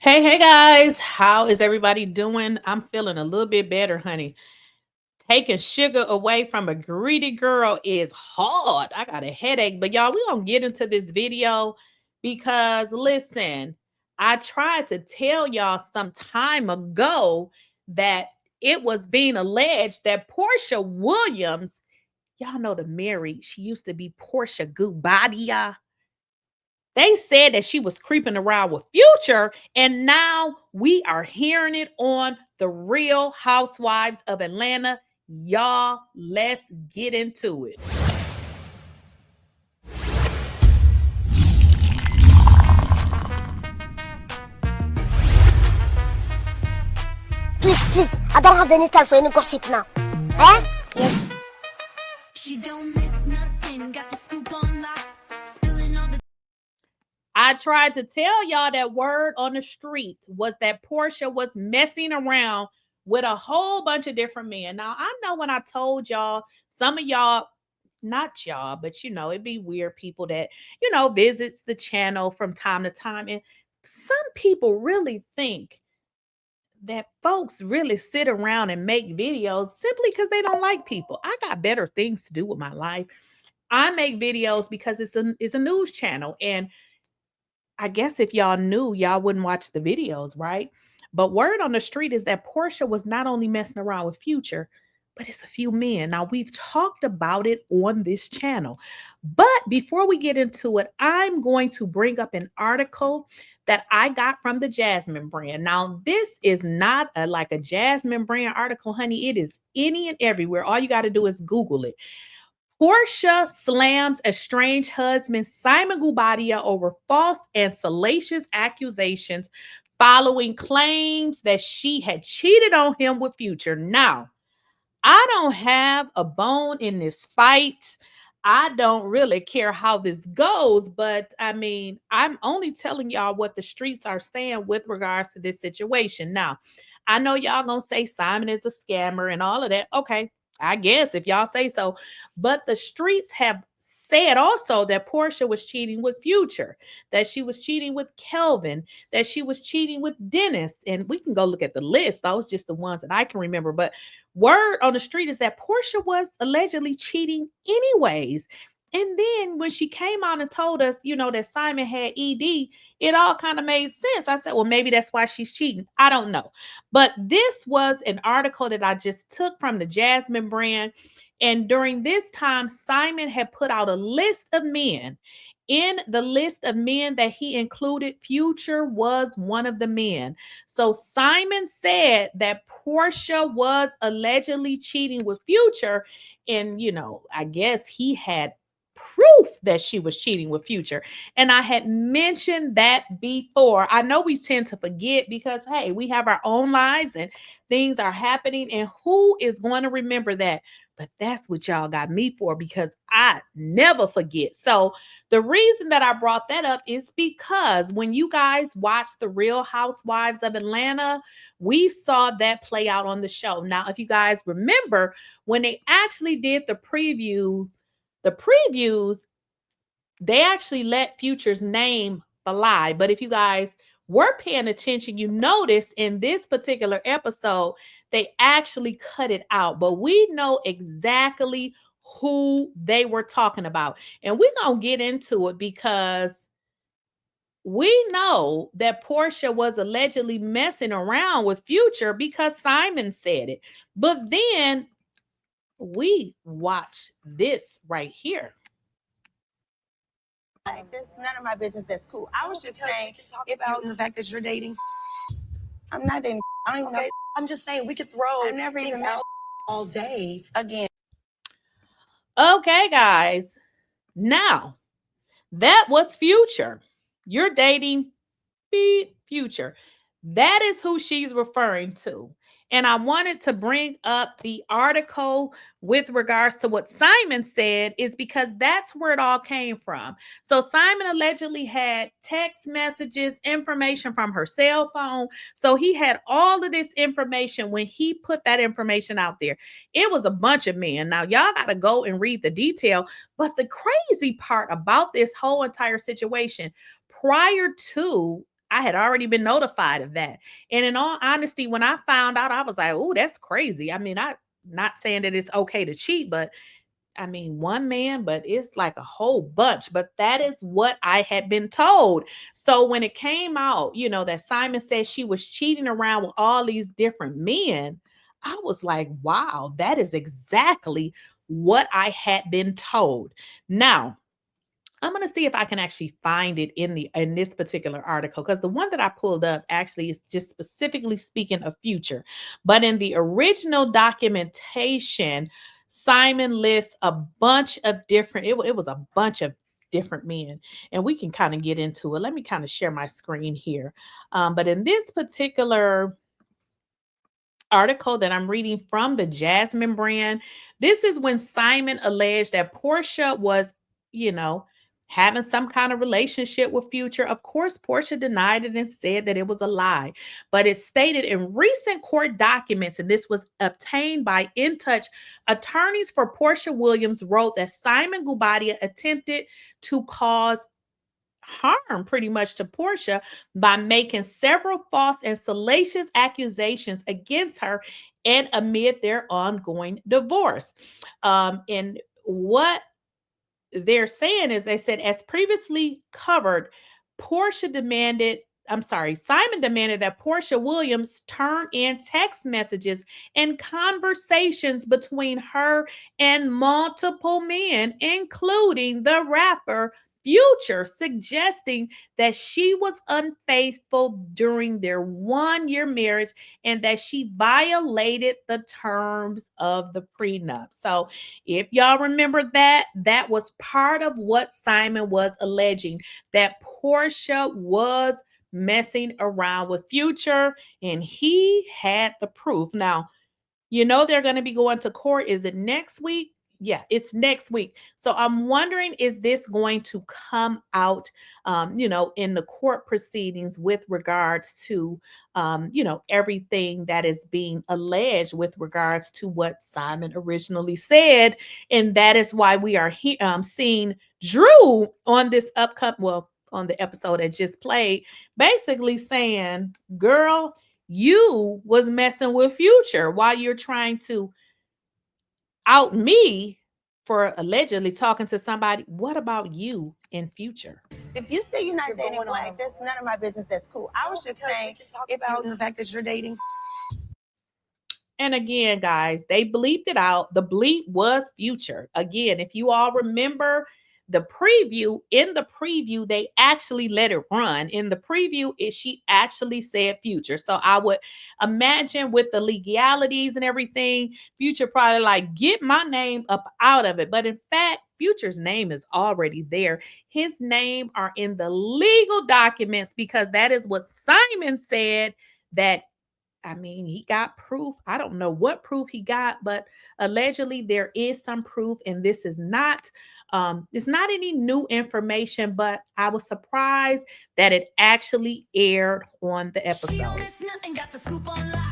Hey guys, how is everybody doing? I'm feeling a little bit better, honey. Taking sugar away from a greedy girl is hard. I got a headache, but y'all, we're gonna get into this video because listen, I tried to tell y'all some time ago that it was being alleged that Porsha Williams, y'all know the Mary, she used to be Porshaguobadia. They said that she was creeping around with Future, and now we are hearing it on the Real Housewives of Atlanta. Y'all, let's get into it. Please, I don't have any time for any gossip now. Eh? Yes. She don't miss nothing, got the scoop on lock, spilling all the I tried to tell y'all that word on the street was that Porsha was messing around with a whole bunch of different men. Now, I know when I told y'all, some of y'all, not y'all, but it'd be weird people that, visits the channel from time to time. And some people really think that folks really sit around and make videos simply because they don't like people. I got better things to do with my life. I make videos because it's a news channel, and I guess if y'all knew, y'all wouldn't watch the videos, right? But word on the street is that Porsha was not only messing around with Future, but it's a few men. Now, we've talked about it on this channel. But before we get into it, I'm going to bring up an article that I got from the Jasmine brand. Now, this is not like a Jasmine brand article, honey. It is any and everywhere. All you got to do is Google it. Porsha slams estranged husband Simonguobadia over false and salacious accusations following claims that she had cheated on him with Future. Now, I don't have a bone in this fight. I don't really care how this goes, but I mean, I'm only telling y'all what the streets are saying with regards to this situation. Now, I know y'all gonna say Simon is a scammer and all of that. Okay, I guess if y'all say so. But the streets have said also that Porsha was cheating with Future, that she was cheating with Kelvin, that she was cheating with Dennis. And we can go look at the list. Those just the ones that I can remember. But word on the street is that Porsha was allegedly cheating anyways. And then when she came out and told us, that Simon had ED, it all kind of made sense. I said, well, maybe that's why she's cheating. I don't know. But this was an article that I just took from the Jasmine brand. And during this time, Simon had put out a list of men. In the list of men that he included, Future was one of the men. So Simon said that Porsha was allegedly cheating with Future. And, I guess he had proof that she was cheating with Future. And I had mentioned that before. I know we tend to forget because, hey, we have our own lives and things are happening. And who is going to remember that? But that's what y'all got me for because I never forget. So the reason that I brought that up is because when you guys watched The Real Housewives of Atlanta, we saw that play out on the show. Now, if you guys remember, when they actually did the previews, they actually let Future's name fly. But if you guys were paying attention, you noticed in this particular episode, they actually cut it out. But we know exactly who they were talking about. And we're going to get into it because we know that Porsha was allegedly messing around with Future because Simon said it. But then we watch this right here. Like, that's none of my business. That's cool. I was just saying about the fact that you're dating. I'm not dating. I don't even know. I'm just saying we could throw I never even things met out all day. again. Okay, guys. Now, that was Future. You're dating Future. That is who she's referring to. And I wanted to bring up the article with regards to what Simon said is because that's where it all came from. So Simon allegedly had text messages, information from her cell phone. So he had all of this information when he put that information out there. It was a bunch of men. Now, y'all got to go and read the detail. But the crazy part about this whole entire situation, prior to I had already been notified of that. And in all honesty, when I found out, I was like, oh, that's crazy. I mean, I'm not saying that it's okay to cheat, but I mean, one man, but it's like a whole bunch. But that is what I had been told. So when it came out, you know, that Simon said she was cheating around with all these different men, I was like, wow, that is exactly what I had been told. Now, I'm going to see if I can actually find it in this particular article, because the one that I pulled up actually is just specifically speaking of Future. But in the original documentation, Simon lists a bunch of different, it was a bunch of different men, and we can kind of get into it. Let me kind of share my screen here. But in this particular article that I'm reading from the Jasmine brand, this is when Simon alleged that Porsha was, you know, having some kind of relationship with Future. Of course, Porsha denied it and said that it was a lie. But it stated in recent court documents, and this was obtained by In Touch, attorneys for Porsha Williams wrote that simonguobadia attempted to cause harm pretty much to Porsha by making several false and salacious accusations against her and amid their ongoing divorce. And what they're saying is, they said, as previously covered, Simon demanded that Porsha Williams turn in text messages and conversations between her and multiple men, including the rapper Future, suggesting that she was unfaithful during their 1-year marriage and that she violated the terms of the prenup. So if y'all remember that, that was part of what Simon was alleging, that Porsha was messing around with Future, and he had the proof. Now, you know they're going to be going to court. Is it next week? Yeah, it's next week. So I'm wondering, is this going to come out, you know, in the court proceedings with regards to, you know, everything that is being alleged with regards to what Simon originally said. And that is why we are seeing Drew on this on the episode that just played, basically saying, girl, you was messing with Future while you're trying to out me for allegedly talking to somebody. What about you in Future? If you say you're not dating black, that's none of my business. That's cool. I was just saying, we can talk about the fact that you're dating. And again, guys, they bleeped it out. The bleep was Future. Again, if you all remember the preview, in the preview, they actually let it run. In the preview, she actually said Future. So I would imagine with the legalities and everything, Future probably like, get my name up out of it. But in fact, Future's name is already there. His name are in the legal documents, because that is what Simon said. That, I mean, he got proof. I don't know what proof he got, but allegedly there is some proof. And this is not, it's not any new information, but I was surprised that it actually aired on the She don't episode. miss nothing, got the scoop on live.